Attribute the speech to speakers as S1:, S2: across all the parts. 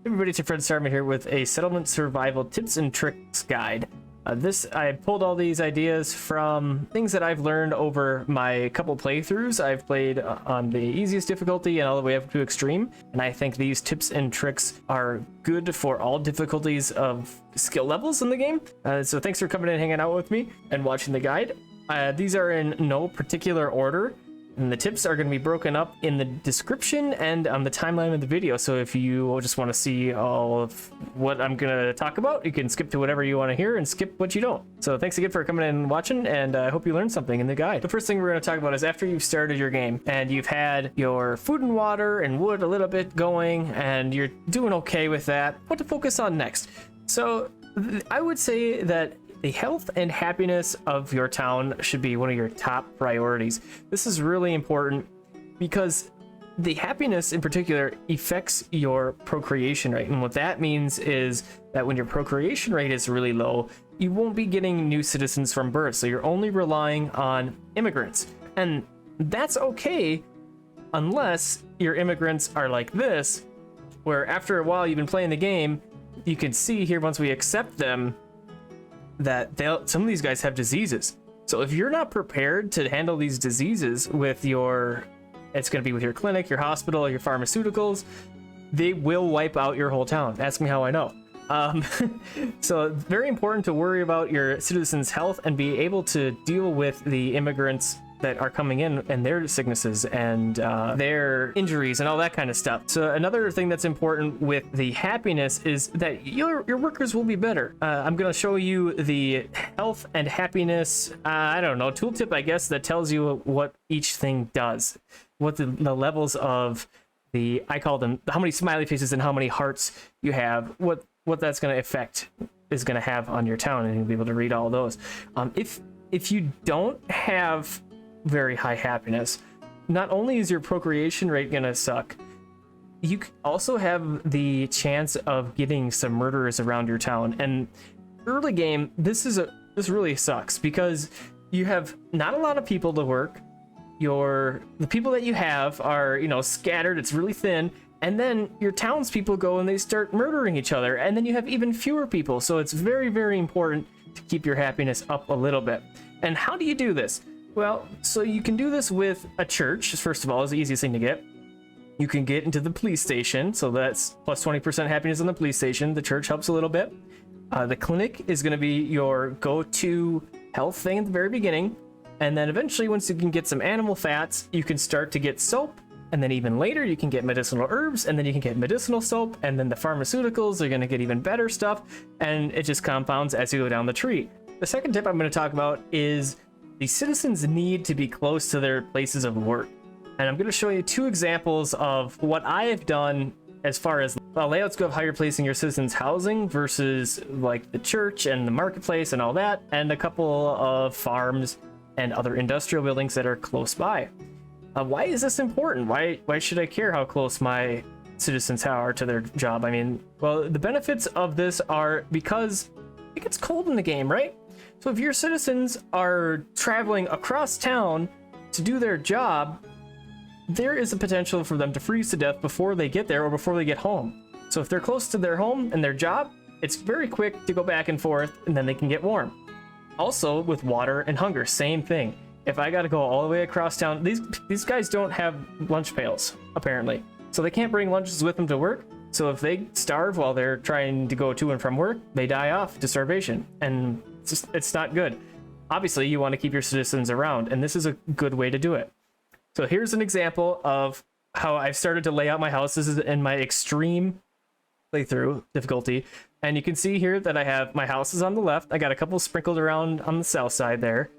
S1: Everybody, it's your friend Sarmate here with a settlement survival tips and tricks guide. I pulled all these ideas from things that I've learned over my couple playthroughs. I've played on the easiest difficulty and all the way up to extreme, and I think these tips and tricks are good for all difficulties of skill levels in the game. So thanks for coming in and hanging out with me and watching the guide. These are in no particular order, and the tips are going to be broken up in the description and on the timeline of the video. So if you just want to see all of what I'm going to talk about, you can skip to whatever you want to hear and skip what you don't. So thanks again for coming in and watching, and I hope you learned something in the guide. The first thing we're going to talk about is after you've started your game and you've had your food and water and wood a little bit going and you're doing okay with that, what to focus on next. So I would say that the health and happiness of your town should be one of your top priorities. This is really important because the happiness in particular affects your procreation rate. And what that means is that when your procreation rate is really low, you won't be getting new citizens from birth. So you're only relying on immigrants. And that's okay unless your immigrants are like this, where after a while you've been playing the game, you can see here once we accept them, that some of these guys have diseases. So if you're not prepared to handle these diseases with it's going to be with your clinic, your hospital, your pharmaceuticals, they will wipe out your whole town. Ask me how I know. So very important to worry about your citizens' health and be able to deal with the immigrants that are coming in and their sicknesses and their injuries and all that kind of stuff. So another thing that's important with the happiness is that your workers will be better. I'm going to show you the health and happiness, I don't know, tooltip, I guess, that tells you what each thing does, what the levels of I call them, how many smiley faces and how many hearts you have, what that's going to affect is going to have on your town, and you'll be able to read all those. If you don't have very high happiness, not only is your procreation rate gonna suck, you also have the chance of getting some murderers around your town. And early game, this really sucks because you have not a lot of people to work. The people that you have are, scattered, it's really thin, and then your townspeople go and they start murdering each other, and then you have even fewer people. So it's very, very important to keep your happiness up a little bit. And how do you do this? Well, so you can do this with a church, first of all, is the easiest thing to get. You can get into the police station, so that's plus 20% happiness on the police station. The church helps a little bit. The clinic is going to be your go-to health thing at the very beginning. And then eventually, once you can get some animal fats, you can start to get soap. And then even later, you can get medicinal herbs, and then you can get medicinal soap. And then the pharmaceuticals are going to get even better stuff. And it just compounds as you go down the tree. The second tip I'm going to talk about is the citizens need to be close to their places of work. And I'm going to show you two examples of what I have done as far as layouts go of how you're placing your citizens' housing versus like the church and the marketplace and all that, and a couple of farms and other industrial buildings that are close by. Why is this important? Why should I care how close my citizens are to their job? I mean, well, the benefits of this are because it gets cold in the game, right? So if your citizens are traveling across town to do their job, there is a potential for them to freeze to death before they get there or before they get home. So if they're close to their home and their job, it's very quick to go back and forth, and then they can get warm. Also, with water and hunger, same thing. If I got to go all the way across town, these guys don't have lunch pails, apparently. So they can't bring lunches with them to work. So if they starve while they're trying to go to and from work, they die off to starvation. And it's not good. Obviously, you want to keep your citizens around, and this is a good way to do it. So here's an example of how I've started to lay out my house. This is in my extreme playthrough difficulty, and you can see here that I have my houses on the left. I got a couple sprinkled around on the south side there.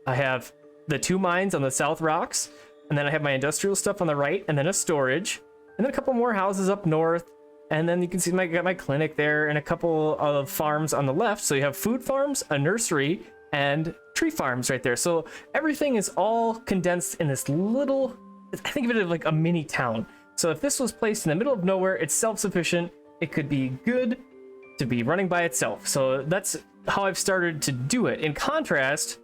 S1: I have the two mines on the south rocks, and then I have my industrial stuff on the right, and then a storage, and then a couple more houses up north. And then you can see I got my clinic there and a couple of farms on the left. So you have food farms, a nursery, and tree farms right there. So everything is all condensed in this little, I think of it as like a mini town. So if this was placed in the middle of nowhere, it's self-sufficient. It could be good to be running by itself. So that's how I've started to do it. In contrast,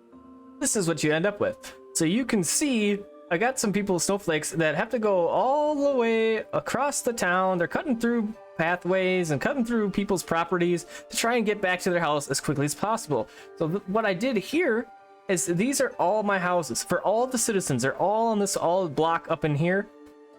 S1: this is what you end up with. So you can see I got some people, snowflakes, that have to go all the way across the town. They're cutting through pathways and cutting through people's properties to try and get back to their house as quickly as possible. So what I did here is these are all my houses for all the citizens. They're all on this all block up in here.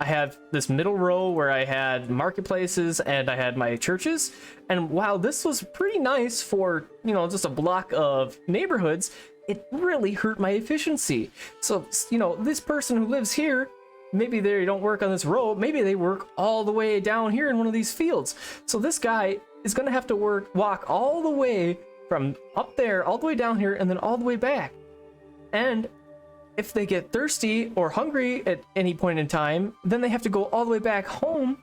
S1: I have this middle row where I had marketplaces and I had my churches. And while this was pretty nice for, you know, just a block of neighborhoods, it really hurt my efficiency. So, you know, this person who lives here, maybe they don't work on this row, maybe they work all the way down here in one of these fields. So this guy is going to have to walk all the way from up there, all the way down here, and then all the way back. And if they get thirsty or hungry at any point in time, then they have to go all the way back home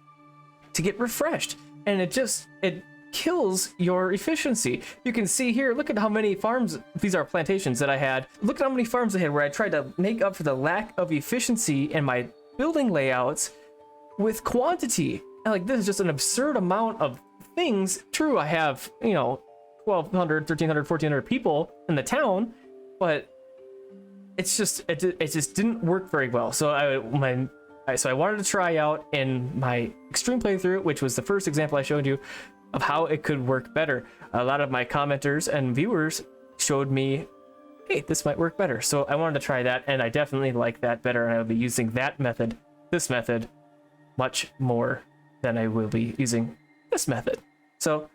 S1: to get refreshed. And it kills your efficiency. You can see here, look at how many farms, these are plantations that I had. Look at how many farms I had where I tried to make up for the lack of efficiency in my building layouts with quantity. And like, this is just an absurd amount of things. True, I have, you know, 1,200, 1,300, 1,400 people in the town, but it just didn't work very well. So I wanted to try out in my extreme playthrough, which was the first example I showed you of how it could work better. A lot of my commenters and viewers showed me, hey, this might work better. So I wanted to try that, and I definitely like that better, and I'll be using this method, much more than I will be using this method. So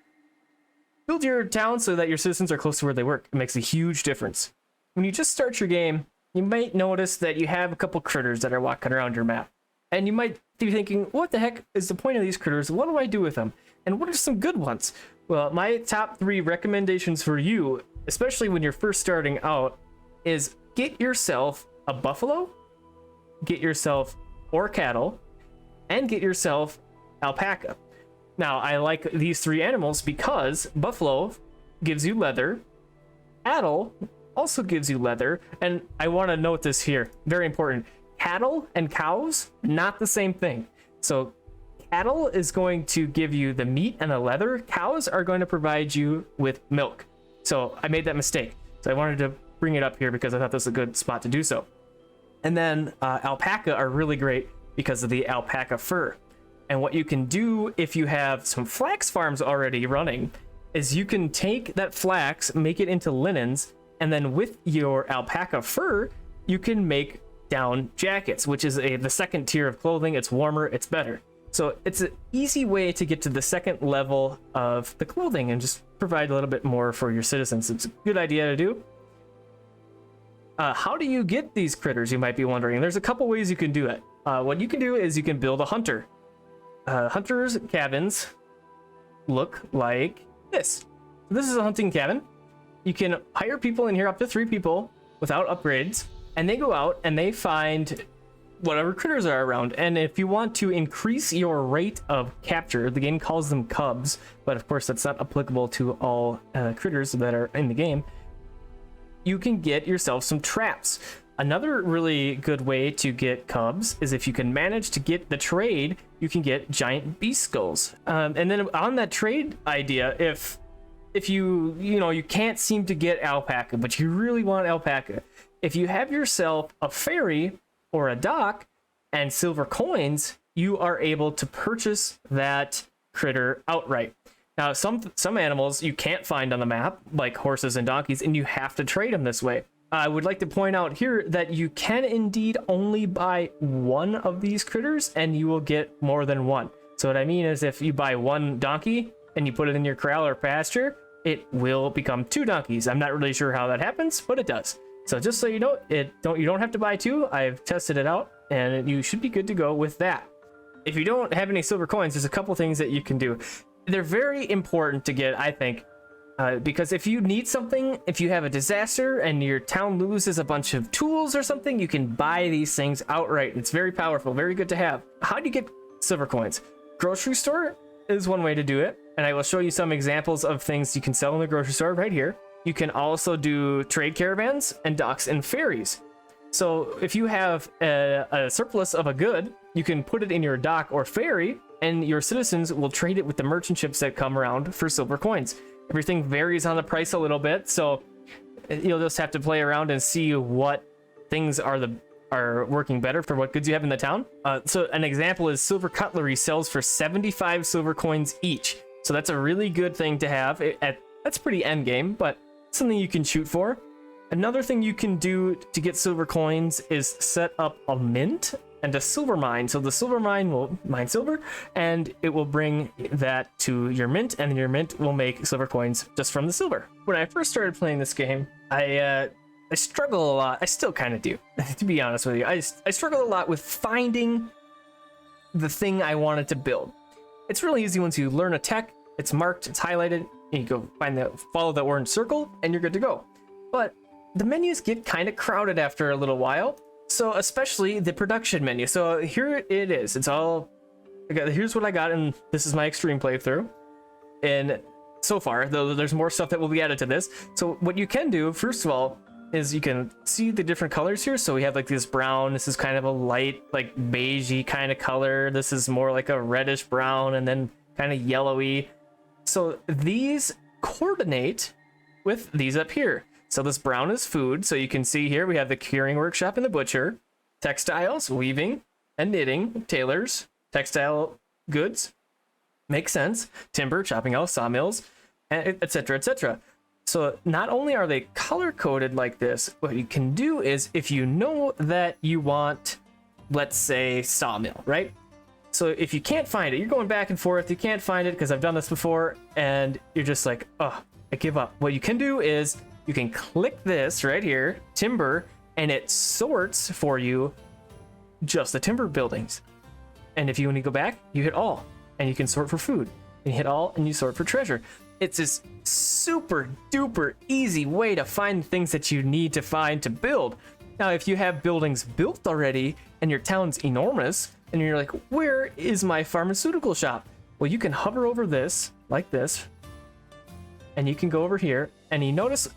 S1: build your town so that your citizens are close to where they work. It makes a huge difference. When you just start your game, you might notice that you have a couple critters that are walking around your map. And you might be thinking, what the heck is the point of these critters? What do I do with them? And what are some good ones? Well, my top 3 recommendations for you, especially when you're first starting out, is get yourself a buffalo, get yourself 4 cattle, and get yourself alpaca. Now, I like these 3 animals because buffalo gives you leather, cattle also gives you leather, and I want to note this here, very important. Cattle and cows, not the same thing. So cattle is going to give you the meat and the leather. Cows are going to provide you with milk. So I made that mistake. So I wanted to bring it up here because I thought this was a good spot to do so. And then alpaca are really great because of the alpaca fur. And what you can do if you have some flax farms already running is you can take that flax, make it into linens, and then with your alpaca fur, you can make down jackets, which is the second tier of clothing. It's warmer, it's better. So it's an easy way to get to the second level of the clothing and just provide a little bit more for your citizens. It's a good idea to do. How do you get these critters, you might be wondering? There's a couple ways you can do it. What you can do is you can build a hunter. Hunters' cabins look like this. This is a hunting cabin. You can hire people in here, up to 3 people, without upgrades, and they go out and they find whatever critters are around. And if you want to increase your rate of capture, the game calls them cubs, but of course that's not applicable to all critters that are in the game, you can get yourself some traps. Another really good way to get cubs is if you can manage to get the trade, you can get giant beast skulls. And then on that trade idea, if you can't seem to get alpaca, but you really want alpaca, if you have yourself a ferry or a dock and silver coins, you are able to purchase that critter outright. Now, some animals you can't find on the map, like horses and donkeys, and you have to trade them this way. I would like to point out here that you can indeed only buy 1 of these critters, and you will get more than 1. So what I mean is if you buy 1 donkey and you put it in your corral or pasture, it will become 2 donkeys. I'm not really sure how that happens, but it does. So just so you know, you don't have to buy 2. I've tested it out, and you should be good to go with that. If you don't have any silver coins, there's a couple things that you can do. They're very important to get, I think, because if you need something, if you have a disaster and your town loses a bunch of tools or something, you can buy these things outright. It's very powerful, very good to have. How do you get silver coins? Grocery store is one way to do it, and I will show you some examples of things you can sell in the grocery store right here. You can also do trade caravans and docks and ferries. So if you have a surplus of a good, you can put it in your dock or ferry, and your citizens will trade it with the merchant ships that come around for silver coins. Everything varies on the price a little bit, so you'll just have to play around and see what things are the are working better for what goods you have in the town. So an example is silver cutlery sells for 75 silver coins each. So that's a really good thing to have. That's pretty end game, but something you can shoot for. Another thing you can do to get silver coins is set up a mint and a silver mine. So the silver mine will mine silver, and it will bring that to your mint, and your mint will make silver coins just from the silver. When I first started playing this game, I struggle a lot. I still kind of do, to be honest with you. I struggle a lot with finding the thing I wanted to build. It's really easy once you learn a tech. It's marked, it's highlighted, and you go follow the orange circle, and you're good to go. But the menus get kind of crowded after a little while. So especially the production menu. So here it is. It's all, here's what I got, and this is my extreme playthrough. And so far, though, there's more stuff that will be added to this. So what you can do, first of all, is you can see the different colors here. So we have like this brown. This is kind of a light, like beigey kind of color. This is more like a reddish brown, and then kind of yellowy. So these coordinate with these up here. So this brown is food. So you can see here we have the curing workshop and the butcher, textiles, weaving and knitting, tailors, textile goods, makes sense, timber, chopping house, sawmills, etc., etc. So not only are they color coded like this, what you can do is if you know that you want, let's say, sawmill, right? So if you can't find it, you're going back and forth, you can't find it because I've done this before, and you're just like, oh, I give up. What you can do is you can click this right here, timber, and it sorts for you just the timber buildings. And if you want to go back, you hit all, and you can sort for food. You hit all, and you sort for treasure. It's this super duper easy way to find things that you need to find to build. Now, if you have buildings built already, and your town's enormous, and you're like, where is my pharmaceutical shop? Well, you can hover over this, like this, and you can go over here, and you notice,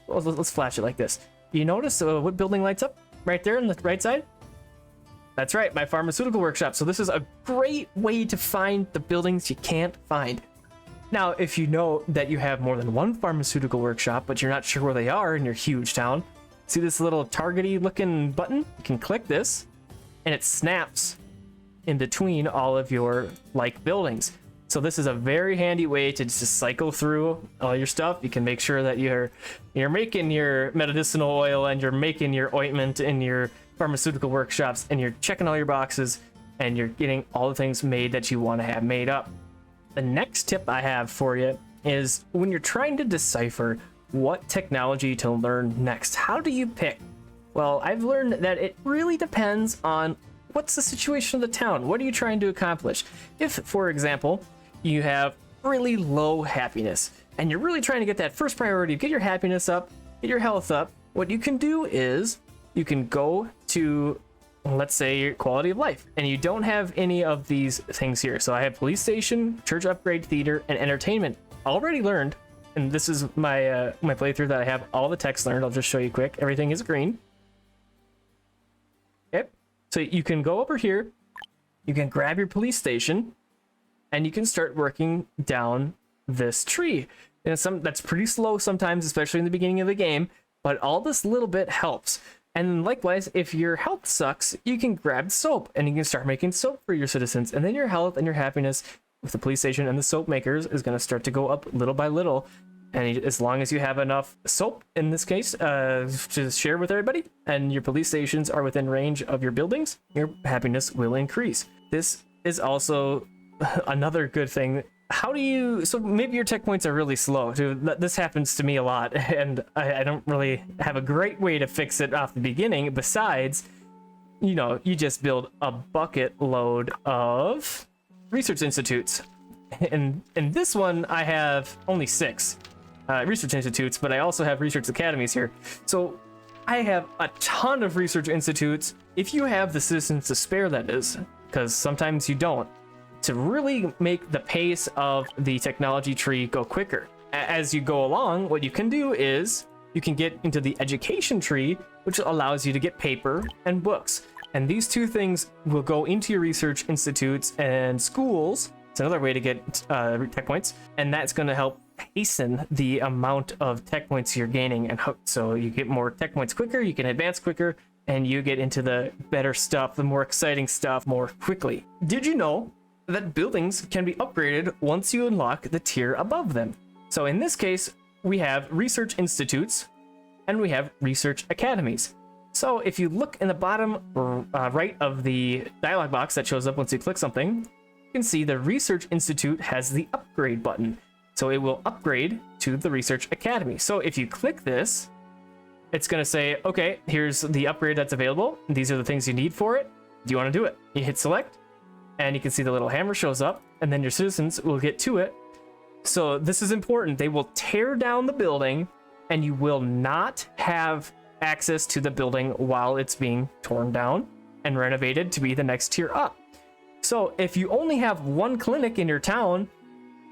S1: well, let's flash it like this. You notice what building lights up right there on the right side? That's right, my pharmaceutical workshop. So this is a great way to find the buildings you can't find. Now, if you know that you have more than one pharmaceutical workshop, but you're not sure where they are in your huge town, see this little targety looking button? You can click this, and it snaps in between all of your like buildings. So this is a very handy way to just cycle through all your stuff. You can make sure that you're making your medicinal oil, and you're making your ointment in your pharmaceutical workshops, and you're checking all your boxes, and you're getting all the things made that you want to have made up. The next tip I have for you is when you're trying to decipher what technology to learn next, how do you pick? Well, I've learned that it really depends on what's the situation of the town. What are you trying to accomplish? If, for example, you have really low happiness, and you're really trying to get that first priority, get your happiness up, get your health up, what you can do is you can go to, let's say, your quality of life, and you don't have any of these things here. So I have police station, church upgrade, theater, and entertainment already learned. And this is my my playthrough that I have all the text learned. I'll just show you quick. Everything is green. Okay, so you can go over here, you can grab your police station, and you can start working down this tree. And that's pretty slow sometimes, especially in the beginning of the game, but all this little bit helps. And likewise, if your health sucks, you can grab soap, and you can start making soap for your citizens. And then your health and your happiness with the police station and the soap makers is going to start to go up little by little. And as long as you have enough soap, in this case, to share with everybody, and your police stations are within range of your buildings, your happiness will increase. This is also another good thing. So maybe your tech points are really slow. This happens to me a lot, and I don't really have a great way to fix it off the beginning, besides, you just build a bucket load of research institutes. And in this one, I have only 6 research institutes, but I also have research academies here. So I have a ton of research institutes, if you have the citizens to spare, that is, because sometimes you don't, to really make the pace of the technology tree go quicker. As you go along, what you can do is you can get into the education tree, which allows you to get paper and books. And these two things will go into your research institutes and schools. It's another way to get tech points, and that's going to help hasten the amount of tech points you're gaining. And so you get more tech points quicker, you can advance quicker, and you get into the better stuff, the more exciting stuff more quickly. Did you know that buildings can be upgraded once you unlock the tier above them? So in this case, we have research institutes and we have research academies. So if you look in the bottom right of the dialog box that shows up once you click something, you can see the research institute has the upgrade button. So it will upgrade to the research academy. So if you click this, it's going to say, okay, here's the upgrade that's available. These are the things you need for it. Do you want to do it? You hit select, and you can see the little hammer shows up, and then your citizens will get to it. So this is important. They will tear down the building, and you will not have access to the building while it's being torn down and renovated to be the next tier up. So if you only have one clinic in your town,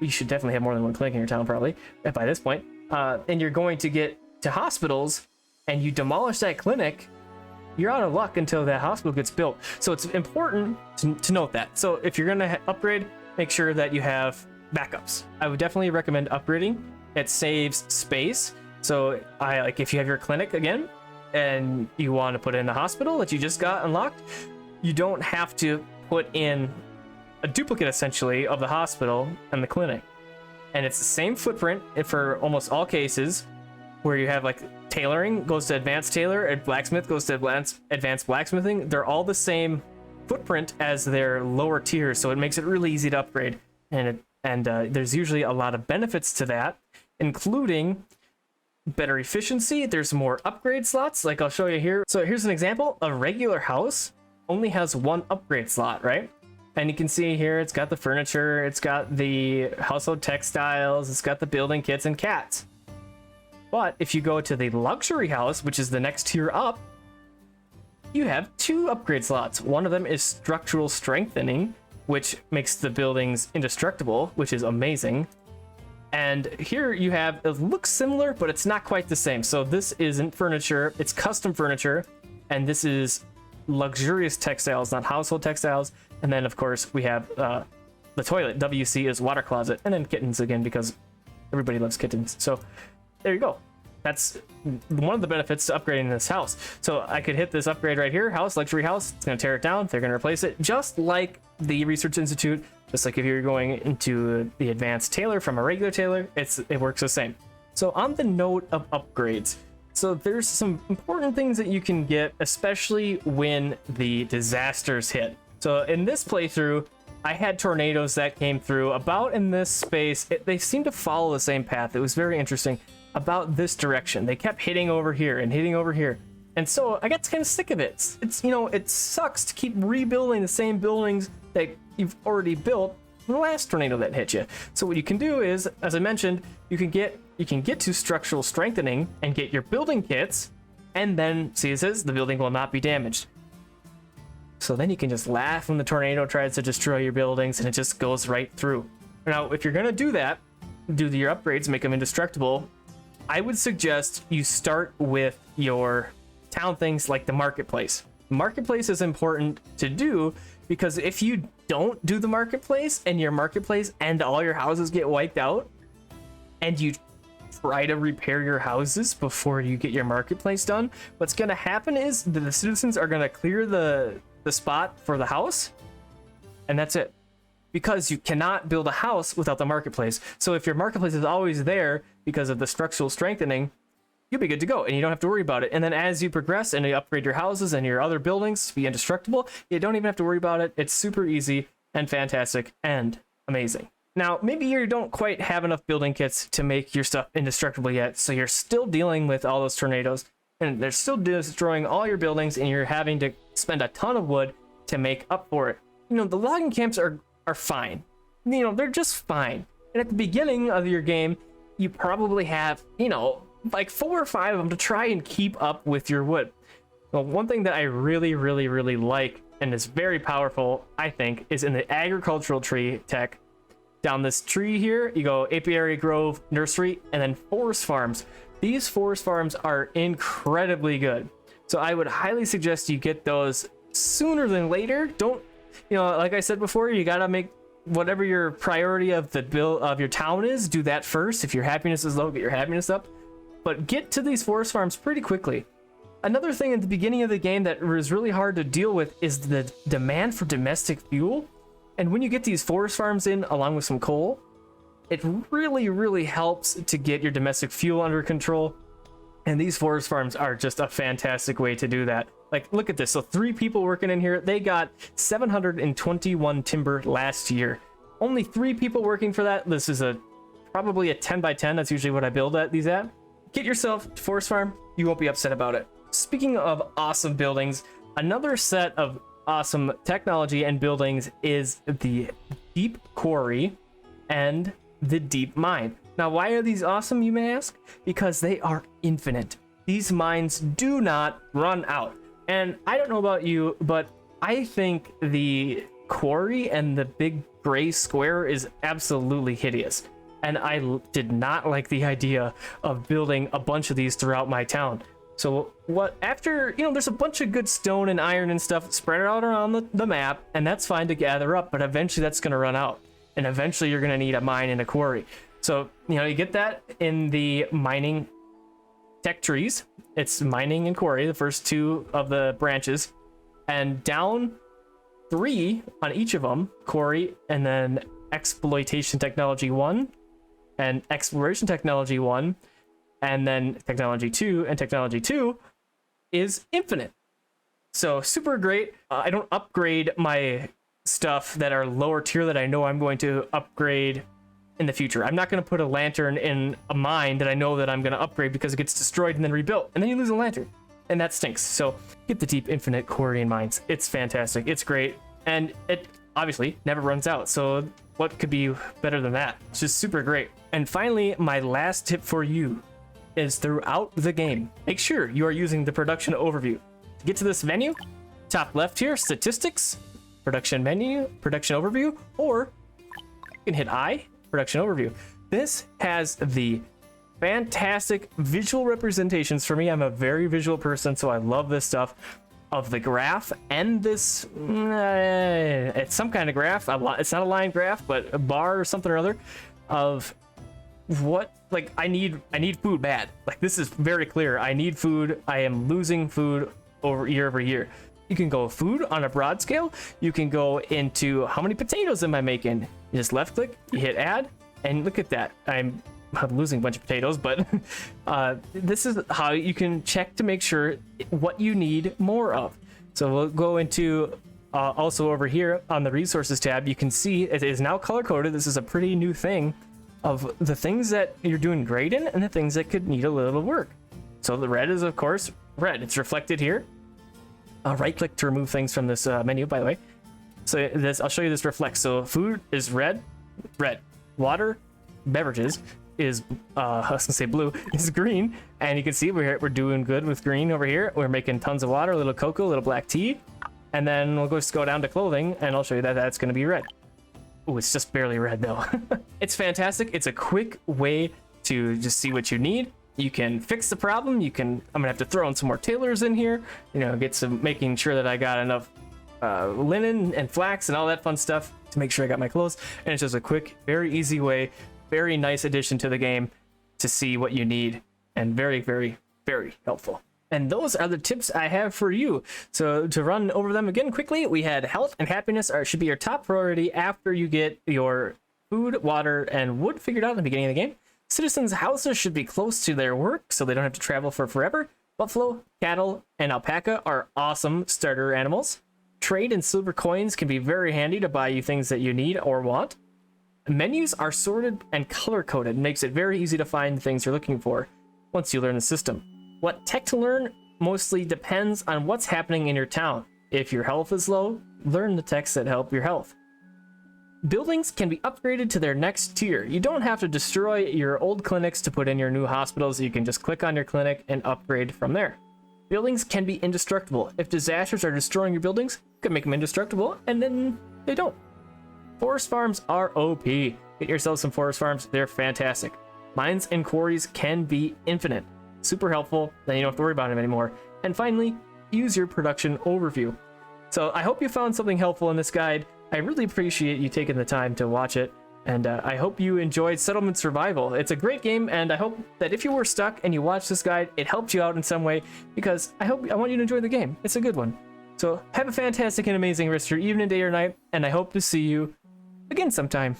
S1: you should definitely have more than one clinic in your town probably by this point, and you're going to get to hospitals and you demolish that clinic, you're out of luck until that hospital gets built. So it's important to note that. So if you're going to upgrade, make sure that you have backups. I would definitely recommend upgrading. It saves space. So if you have your clinic again and you want to put in a hospital that you just got unlocked, you don't have to put in a duplicate essentially of the hospital and the clinic. And it's the same footprint for almost all cases, where you have like tailoring goes to advanced tailor and blacksmith goes to advanced blacksmithing. They're all the same footprint as their lower tiers, so it makes it really easy to upgrade. And there's usually a lot of benefits to that, including better efficiency. There's more upgrade slots, like I'll show you here. So here's an example. A regular house only has one upgrade slot, right? And you can see here it's got the furniture, it's got the household textiles, it's got the building kits and cats. But if you go to the luxury house, which is the next tier up, you have two upgrade slots. One of them is structural strengthening, which makes the buildings indestructible, which is amazing. And here you have, it looks similar, but it's not quite the same. So this isn't furniture, it's custom furniture, and this is luxurious textiles, not household textiles. And then of course we have the toilet. WC is water closet, and then kittens again, because everybody loves kittens. So there you go. That's one of the benefits to upgrading this house. So I could hit this upgrade right here, house, luxury house. It's going to tear it down. They're going to replace it, just like the Research Institute. Just like if you're going into the advanced tailor from a regular tailor, it works the same. So on the note of upgrades, so there's some important things that you can get, especially when the disasters hit. So in this playthrough, I had tornadoes that came through about in this space. They seem to follow the same path. It was very interesting. About this direction. They kept hitting over here and hitting over here. And so I got kind of sick of it. It's, it sucks to keep rebuilding the same buildings that you've already built from the last tornado that hit you. So what you can do is, as I mentioned, you can get to structural strengthening and get your building kits, and then see, it says the building will not be damaged. So then you can just laugh when the tornado tries to destroy your buildings and it just goes right through. Now, if you're gonna do that, do your upgrades, make them indestructible, I would suggest you start with your town things like the marketplace. Marketplace is important to do because if you don't do the marketplace and your marketplace and all your houses get wiped out, and you try to repair your houses before you get your marketplace done, what's going to happen is the citizens are going to clear the spot for the house, and that's it. Because you cannot build a house without the marketplace. So if your marketplace is always there because of the structural strengthening, you'll be good to go and you don't have to worry about it. And then as you progress and you upgrade your houses and your other buildings to be indestructible, you don't even have to worry about it. It's super easy and fantastic and amazing. Now, maybe you don't quite have enough building kits to make your stuff indestructible yet, so you're still dealing with all those tornadoes and they're still destroying all your buildings, and you're having to spend a ton of wood to make up for it. The logging camps are fine. They're just fine. And at the beginning of your game, you probably have, like 4 or 5 of them to try and keep up with your wood. Well, one thing that I really, really, really like, and is very powerful, I think, is in the agricultural tree tech. Down this tree here, you go apiary, grove, nursery, and then forest farms. These forest farms are incredibly good. So I would highly suggest you get those sooner than later. Don't, like I said before, you gotta make whatever your priority of the build of your town is, do that first. If your happiness is low, get your happiness up. But get to these forest farms pretty quickly. Another thing at the beginning of the game that was really hard to deal with is the demand for domestic fuel. And when you get these forest farms in along with some coal, it really, really helps to get your domestic fuel under control. And these forest farms are just a fantastic way to do that. Like, look at this. So 3 people working in here. They got 721 timber last year. Only 3 people working for that. This is probably a 10 by 10. That's usually what I build these at. Get yourself a forest farm. You won't be upset about it. Speaking of awesome buildings, another set of awesome technology and buildings is the deep quarry and the deep mine. Now, why are these awesome, you may ask? Because they are infinite. These mines do not run out. And I don't know about you, but I think the quarry and the big gray square is absolutely hideous. And I did not like the idea of building a bunch of these throughout my town. So after, there's a bunch of good stone and iron and stuff spread out around the map, and that's fine to gather up, but eventually that's going to run out. And eventually you're going to need a mine and a quarry. So, you get that in the mining tech trees. It's mining and quarry, the first 2 of the branches. And down 3 on each of them, quarry, and then exploitation technology 1, and exploration technology 1, and then technology 2, and technology 2 is infinite. So super great. I don't upgrade my stuff that are lower tier that I know I'm going to upgrade in the future. I'm not going to put a lantern in a mine that I know that I'm going to upgrade because it gets destroyed and then rebuilt, and then you lose a lantern, and that stinks. So get the deep infinite quarry and mines. It's fantastic. It's great, and it obviously never runs out. So what could be better than that? It's just super great. And finally, my last tip for you is throughout the game, make sure you are using the production overview. To get to this menu, top left here, statistics, production menu, production overview, or you can hit I, production overview. This has the fantastic visual representations. For me, I'm a very visual person, so I love this stuff of the graph and this, it's some kind of graph. It's not a line graph, but a bar or something or other of what, like, I need food bad. Like, this is very clear. I need food. I am losing food over year. You can go food on a broad scale. You can go into how many potatoes am I making? You just left click, you hit add, and look at that. I'm losing a bunch of potatoes, but this is how you can check to make sure what you need more of. So we'll go into also over here on the resources tab. You can see it is now color coded. This is a pretty new thing of the things that you're doing great in and the things that could need a little work. So the red is, of course, red. It's reflected here. Right click to remove things from this menu, by the way. So this, I'll show you this reflects. So food is red. Water, beverages is I was gonna say blue, is green. And you can see we're doing good with green over here. We're making tons of water, a little cocoa, a little black tea. And then we'll just go down to clothing and I'll show you that that's gonna be red. Oh, it's just barely red though. It's fantastic. It's a quick way to just see what you need. You can fix the problem. I'm gonna have to throw in some more tailors in here, get some, making sure that I got enough linen and flax and all that fun stuff to make sure I got my clothes. And it's just a quick, very easy way, very nice addition to the game to see what you need, and very, very, very helpful. And those are the tips I have for you. So to run over them again quickly, we had health and happiness should be your top priority after you get your food, water, and wood figured out in the beginning of the game. Citizens' houses should be close to their work so they don't have to travel for forever. Buffalo, cattle, and alpaca are awesome starter animals. Trade and silver coins can be very handy to buy you things that you need or want. Menus are sorted and color-coded, makes it very easy to find the things you're looking for once you learn the system. What tech to learn mostly depends on what's happening in your town. If your health is low, learn the techs that help your health. Buildings can be upgraded to their next tier. You don't have to destroy your old clinics to put in your new hospitals. You can just click on your clinic and upgrade from there. Buildings can be indestructible. If disasters are destroying your buildings, you can make them indestructible, and then they don't. Forest farms are OP. Get yourself some forest farms. They're fantastic. Mines and quarries can be infinite. Super helpful. Then you don't have to worry about them anymore. And finally, use your production overview. So I hope you found something helpful in this guide. I really appreciate you taking the time to watch it. And I hope you enjoyed Settlement Survival. It's a great game, and I hope that if you were stuck and you watched this guide, it helped you out in some way, because I want you to enjoy the game. It's a good one. So have a fantastic and amazing rest of your evening, day, or night, and I hope to see you again sometime.